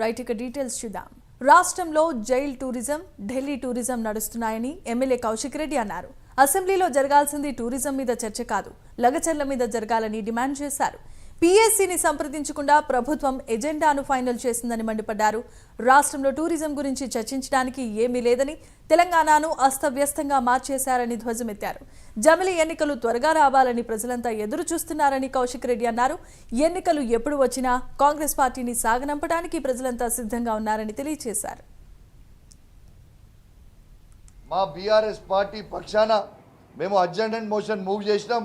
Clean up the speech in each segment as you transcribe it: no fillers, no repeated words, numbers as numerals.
Right ఇక details చూద్దాం. రాష్ట్రంలో జైల్ టూరిజం, ఢిల్లీ టూరిజం నడుస్తున్నాయని ఎమ్మెల్యే కౌశిక్ రెడ్డి అన్నారు. అసెంబ్లీలో జరగాల్సింది టూరిజం మీద చర్చ కాదు, లగచర్ల మీద జరగాలని డిమాండ్ చేశారు. పీఎస్సీని సంప్రదించకుండా ప్రభుత్వం ఎజెండాను ఫైనల్ చేసిందని మండిపడ్డారు. రాష్ట్రంలో టూరిజం గురించి చర్చించడానికి ఏమీ లేదని, తెలంగాణను అస్తవ్యస్తంగా మార్చేశారని ధ్వజమెత్తారు. జమిలి ఎన్నికలు త్వరగా రావాలని ప్రజలంతా ఎదురు చూస్తున్నారని కౌశిక్ రెడ్డి అన్నారు. ఎన్నికలు ఎప్పుడు వచ్చినా కాంగ్రెస్ పార్టీని సాగనంపడానికి ప్రజలంతా సిద్ధంగా ఉన్నారని తెలియజేశారు. మా బీఆర్ఎస్ పార్టీ పక్షాన మేము అర్జెంట్ మోషన్ మూవ్ చేసినాం.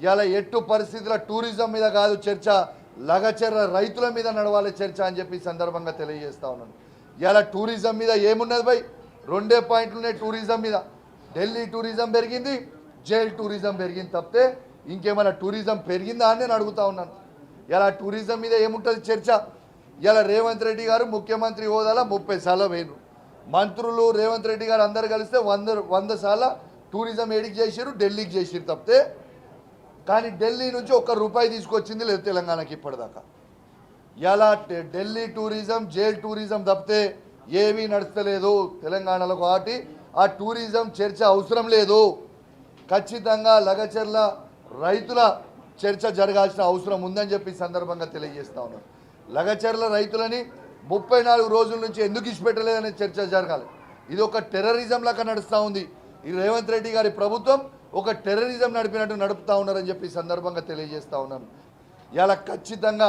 ఇలా ఎట్టు పరిస్థితుల టూరిజం మీద కాదు చర్చ, లగచర్ల రైతుల మీద నడవాలి చర్చ అని చెప్పి సందర్భంగా తెలియజేస్తా ఉన్నాను. ఇలా టూరిజం మీద ఏమున్నది భయ్? రెండే పాయింట్లు ఉన్నాయి టూరిజం మీద. ఢిల్లీ టూరిజం పెరిగింది, జైల్ టూరిజం పెరిగింది తప్పితే ఇంకేమైనా టూరిజం పెరిగిందా అని నేను అడుగుతా ఉన్నాను. ఇలా టూరిజం మీద ఏముంటుంది చర్చ? ఇలా రేవంత్ రెడ్డి గారు ముఖ్యమంత్రి హోదాలో 30 సార్లు వేయరు, మంత్రులు రేవంత్ రెడ్డి గారు అందరు కలిస్తే 100 సార్లు టూరిజం ఏడికి చేసారు, ఢిల్లీకి చేసారు తప్పితే, కానీ ఢిల్లీ నుంచి ₹1 తీసుకొచ్చింది లేదు తెలంగాణకి ఇప్పటిదాకా. ఇలా ఢిల్లీ టూరిజం, జైల్ టూరిజం తప్పితే ఏమీ నడుస్తలేదు తెలంగాణలో. కాబట్టి ఆ టూరిజం చర్చ అవసరం లేదు. ఖచ్చితంగా లగచర్ల రైతుల చర్చ జరగాల్సిన అవసరం ఉందని చెప్పి సందర్భంగా తెలియజేస్తా ఉన్నాను. లగచర్ల రైతులని 34 రోజుల నుంచి ఎందుకు ఇచ్చిపెట్టలేదనే చర్చ జరగాలి. ఇది ఒక టెర్రరిజం లాగా నడుస్తూ ఉంది. ఈ రేవంత్ రెడ్డి గారి ప్రభుత్వం ఒక టెర్రరిజం నడిపినట్టు నడుపుతా ఉన్నారని చెప్పి సందర్భంగా తెలియజేస్తా ఉన్నాను. ఇలా ఖచ్చితంగా